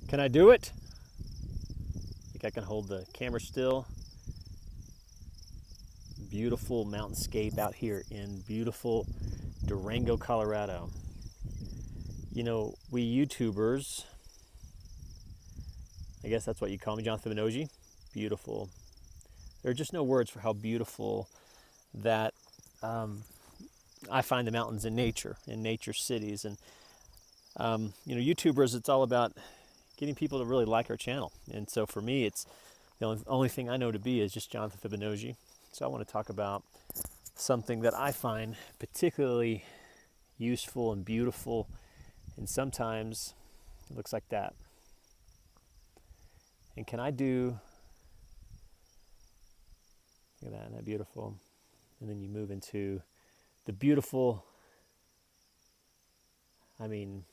Can I do it? I think I can hold the camera still. Beautiful mountainscape out here in beautiful Durango, Colorado. You know, we YouTubers, I guess that's what you call me, Jonathan Minoji. Beautiful. There are just no words for how beautiful that I find the mountains in nature cities. And, YouTubers, it's all about getting people to really like our channel. And so for me, it's the only thing I know to be is just Jonathan Fibinogi. So I want to talk about something that I find particularly useful and beautiful, and sometimes it looks like that. And can I do, look at that, isn't that beautiful? And then you move into the beautiful, there's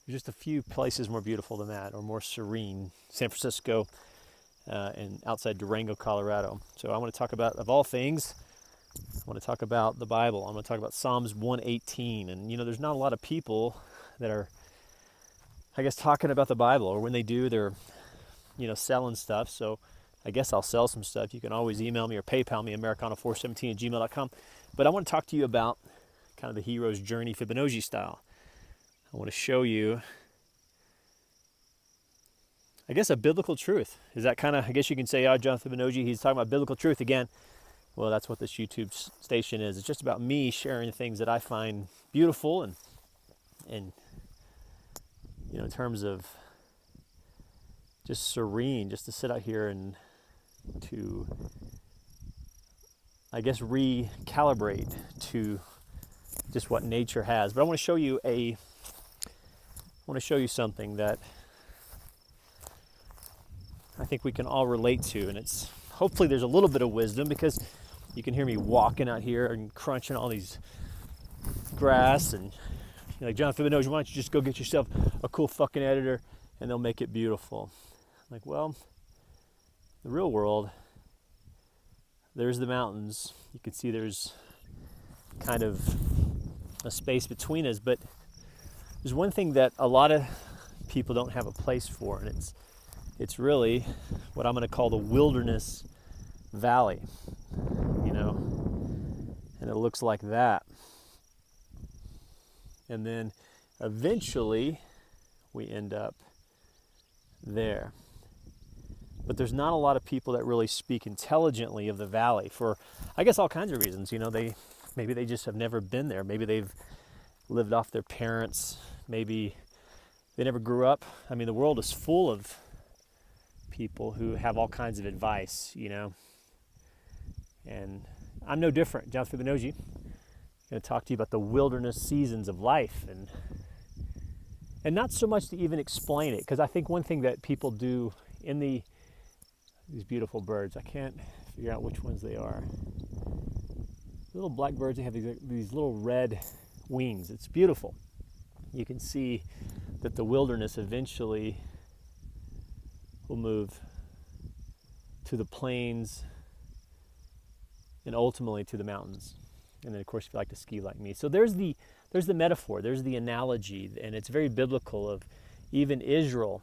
just a few places more beautiful than that, or more serene. San Francisco and outside Durango, Colorado. So I want to talk about, of all things, I want to talk about the Bible. I'm going to talk about Psalms 118. And, there's not a lot of people that are, I guess, talking about the Bible. Or when they do, they're, selling stuff. So I guess I'll sell some stuff. You can always email me or PayPal me, americano417@gmail.com. But I want to talk to you about kind of the hero's journey, Fibonacci style. I want to show you, I guess, a biblical truth. Is that kind of, I guess you can say, Jonathan Fibonacci, he's talking about biblical truth again. Well, that's what this YouTube station is. It's just about me sharing things that I find beautiful and in terms of just serene, just to sit out here and to, I guess, recalibrate to just what nature has. But I want to show you something that I think we can all relate to, and it's hopefully there's a little bit of wisdom, because you can hear me walking out here and crunching all these grass, and you're like, Jonathan Fibonacci, why don't you just go get yourself a cool fucking editor and they'll make it beautiful. I'm like, well, the real world, there's the mountains. You can see there's kind of a space between us, but there's one thing that a lot of people don't have a place for, and it's really what I'm going to call the wilderness valley, and it looks like that. And then eventually we end up there. But there's not a lot of people that really speak intelligently of the valley for, I guess, all kinds of reasons. Maybe they just have never been there. Maybe they've lived off their parents. Maybe they never grew up. The world is full of people who have all kinds of advice, and I'm no different. Jonathan Fibonacci, I'm going to talk to you about the wilderness seasons of life, and not so much to even explain it, because I think one thing that people do in these beautiful birds, I can't figure out which ones they are. Little black birds, they have these little red wings. It's beautiful. You can see that the wilderness eventually will move to the plains and ultimately to the mountains. And then, of course, if you like to ski like me. So there's the metaphor, there's the analogy, and it's very biblical, of even Israel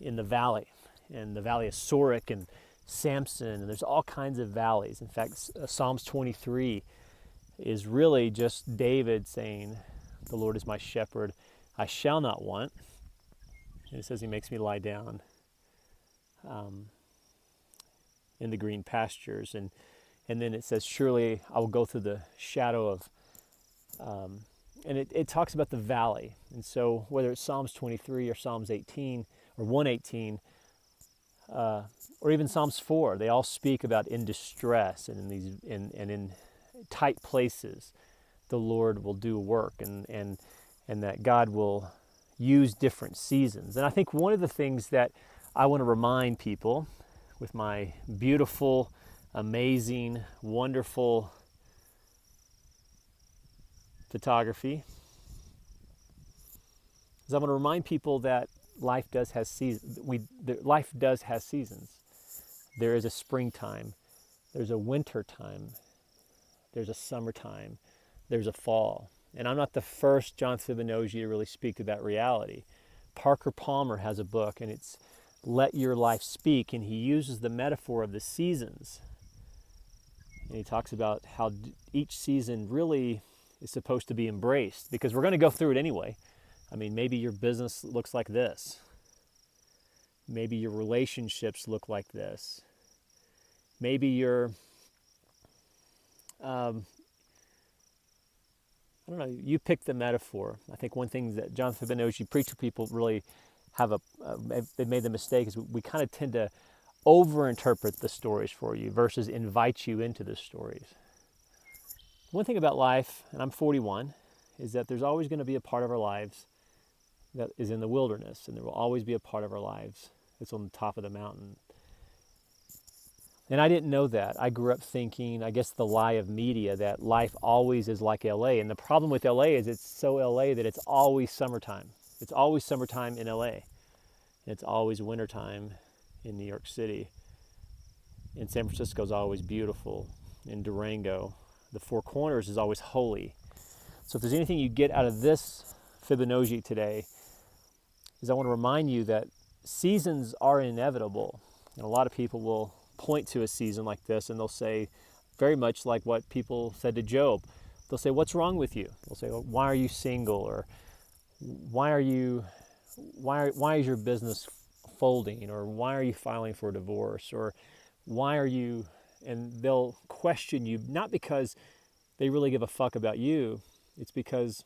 in the valley, and the valley of Sorek and Samson, and there's all kinds of valleys. In fact, Psalms 23 is really just David saying, the Lord is my shepherd, I shall not want. And it says he makes me lie down in the green pastures, and then it says, surely I will go through the shadow of, and it talks about the valley. And so whether it's Psalms 23 or Psalms 18 or 118, or even Psalms 4, they all speak about in distress and in tight places, the Lord will do work, and that God will use different seasons. And I think one of the things that I want to remind people with my beautiful, amazing, wonderful photography is I'm going to remind people that life does have seasons. Life does have seasons. There is a springtime, there's a winter time, there's a summertime, there's a fall. And I'm not the first John Fibonacci to really speak to that reality. Parker Palmer has a book, and it's Let Your Life Speak, and he uses the metaphor of the seasons. And he talks about how each season really is supposed to be embraced, because we're going to go through it anyway. I mean, maybe your business looks like this. Maybe your relationships look like this. Maybe your, I don't know, you pick the metaphor. I think one thing that Jonathan Benoji preacher people really have they've made the mistake is we kind of tend to overinterpret the stories for you versus invite you into the stories. One thing about life, and I'm 41, is that there's always going to be a part of our lives that is in the wilderness, and there will always be a part of our lives that's on the top of the mountain. And I didn't know that. I grew up thinking, I guess the lie of media, that life always is like LA. And the problem with LA is it's so LA that it's always summertime. It's always summertime in LA. And it's always wintertime in New York City. And San Francisco is always beautiful. In Durango, the Four Corners is always holy. So if there's anything you get out of this Fibonacci today, is I want to remind you that seasons are inevitable. And a lot of people will point to a season like this and they'll say, very much like what people said to Job, they'll say, what's wrong with you? They'll say, well, why are you single? Or why is your business folding? Or why are you filing for a divorce? Or why are you, and they'll question you, not because they really give a fuck about you. It's because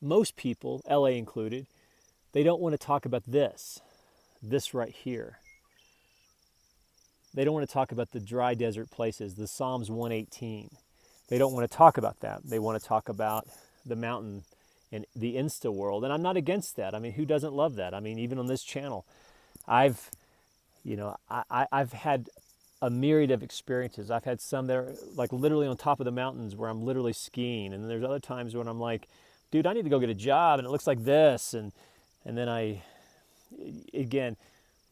most people, LA included, they don't want to talk about this right here. They don't want to talk about the dry desert places, the Psalms 118. They don't want to talk about that. They want to talk about the mountain and the Insta world. And I'm not against that. I mean, who doesn't love that? I mean, even on this channel, I've had a myriad of experiences. I've had some that are like literally on top of the mountains where I'm literally skiing. And then there's other times when I'm like, dude, I need to go get a job and it looks like this. And then again,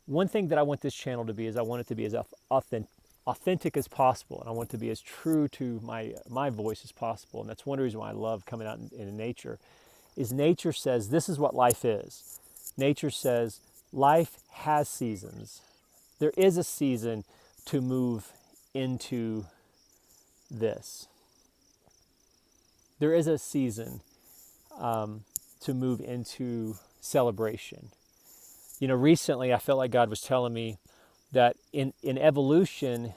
one thing that I want this channel to be is I want it to be as authentic as possible. And I want it to be as true to my voice as possible. And that's one reason why I love coming out in nature, is nature says this is what life is. Nature says life has seasons. There is a season to move into this. There is a season to move into celebration. You know, recently I felt like God was telling me that in evolution,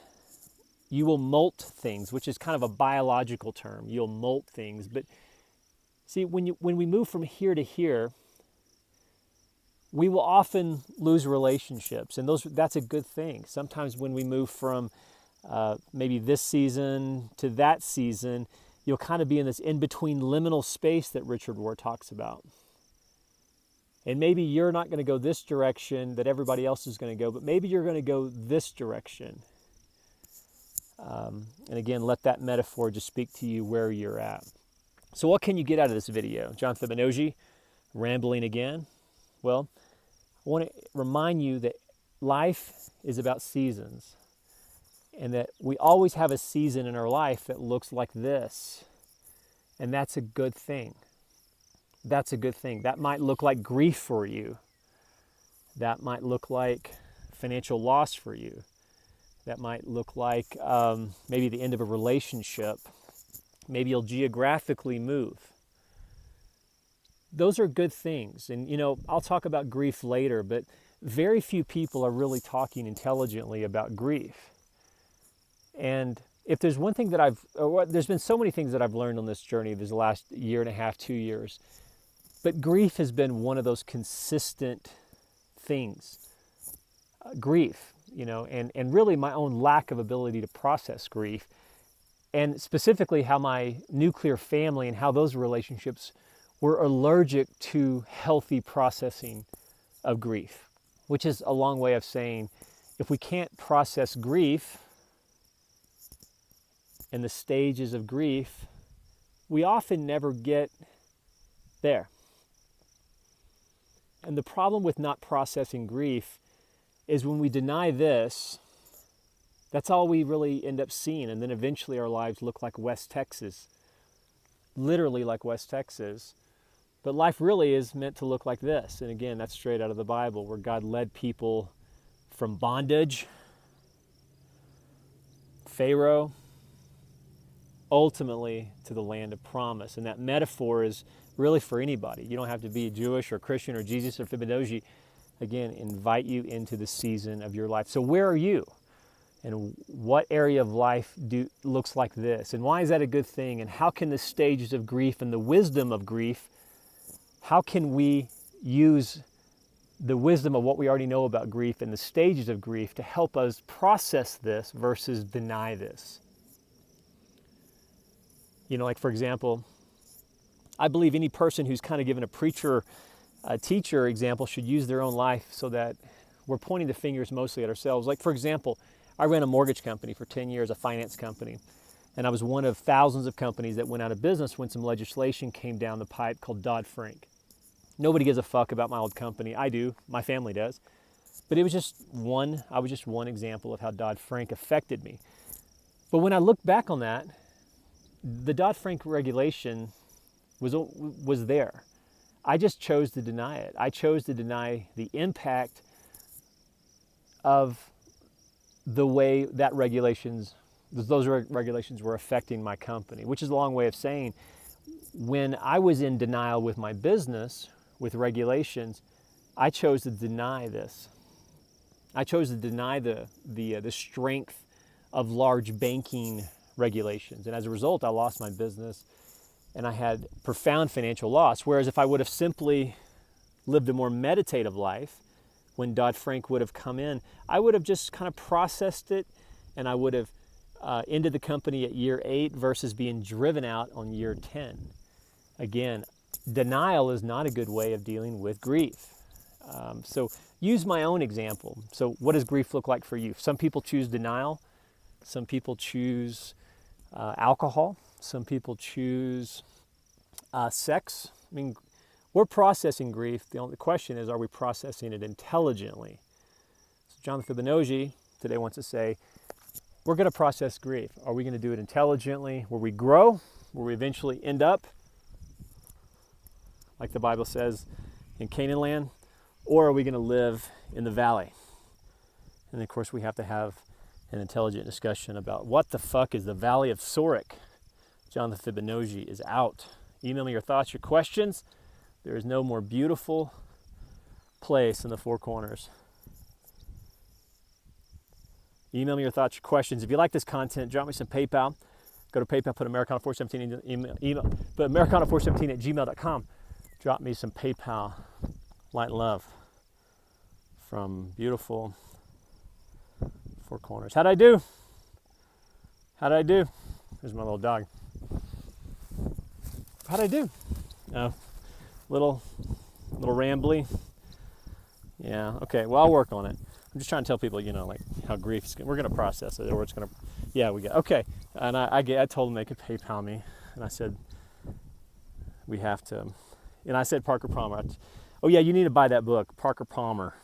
you will molt things, which is kind of a biological term. You'll molt things. But see, when we move from here to here, we will often lose relationships, and that's a good thing. Sometimes when we move from maybe this season to that season, you'll kind of be in this in-between liminal space that Richard Rohr talks about. And maybe you're not going to go this direction that everybody else is going to go, but maybe you're going to go this direction. And again, let that metaphor just speak to you where you're at. So what can you get out of this video? John Fibonacci, rambling again. Well, I want to remind you that life is about seasons, and that we always have a season in our life that looks like this. And that's a good thing. That's a good thing. That might look like grief for you. That might look like financial loss for you. That might look like maybe the end of a relationship. Maybe you'll geographically move. Those are good things. And, you know, I'll talk about grief later, but very few people are really talking intelligently about grief. And if there's one thing that there's been so many things that I've learned on this journey this last year and a half, 2 years, but grief has been one of those consistent things. Grief, you know, and really my own lack of ability to process grief, and specifically how my nuclear family and how those relationships were allergic to healthy processing of grief, which is a long way of saying if we can't process grief and the stages of grief, we often never get there. And the problem with not processing grief is when we deny this, that's all we really end up seeing. And then eventually our lives look like West Texas, literally like West Texas. But life really is meant to look like this. And again, that's straight out of the Bible, where God led people from bondage, Pharaoh, ultimately to the land of promise. And that metaphor is really for anybody. You don't have to be Jewish or Christian or Jesus or Fibonacci. Again, invite you into the season of your life. So where are you? And what area of life looks like this? And why is that a good thing? And how can the stages of grief and the wisdom of grief, how can we use the wisdom of what we already know about grief and the stages of grief to help us process this versus deny this? You know, like for example, I believe any person who's kind of given a preacher, a teacher example should use their own life so that we're pointing the fingers mostly at ourselves. Like for example, I ran a mortgage company for 10 years, a finance company. And I was one of thousands of companies that went out of business when some legislation came down the pipe called Dodd-Frank. Nobody gives a fuck about my old company. I do, my family does. But it was I was just one example of how Dodd-Frank affected me. But when I look back on that, the Dodd-Frank regulation was there. I just chose to deny it. I chose to deny the impact of the way that those regulations were affecting my company, which is a long way of saying when I was in denial with my business, with regulations, I chose to deny this. I chose to deny the strength of large banking regulations. And as a result, I lost my business and I had profound financial loss. Whereas if I would have simply lived a more meditative life, when Dodd-Frank would have come in, I would have just kind of processed it and I would have ended the company at year 8 versus being driven out on year 10. Again, denial is not a good way of dealing with grief. So use my own example. So what does grief look like for you? Some people choose denial. Some people choose alcohol. Some people choose sex. I mean, we're processing grief. The only question is, are we processing it intelligently? So Jonathan Fibonacci today wants to say, we're going to process grief. Are we going to do it intelligently? Where we grow? Where we eventually end up, like the Bible says, in Canaan land? Or are we going to live in the valley? And of course, we have to have an intelligent discussion about what the fuck is the Valley of Sorek. Jonathan Fibonacci is out. Email me your thoughts, your questions. There is no more beautiful place in the Four Corners. Email me your thoughts, your questions. If you like this content, drop me some PayPal. Go to PayPal, put Americana417 in email, put Americana417@gmail.com. Drop me some PayPal, light and love from beautiful Four Corners. How'd I do? How'd I do? There's my little dog. How'd I do? Little rambly. Yeah, okay, well, I'll work on it. I'm just trying to tell people, like how grief is, we're going to process it, or it's going to, yeah, we got, okay. And I told them they could PayPal me, and I said, we have to, and I said Parker Palmer. Oh yeah, you need to buy that book, Parker Palmer.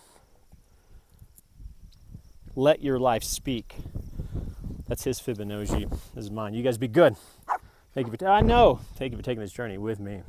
Let Your Life Speak. That's his Fibonacci. This is mine. You guys be good. Thank you for taking this journey with me.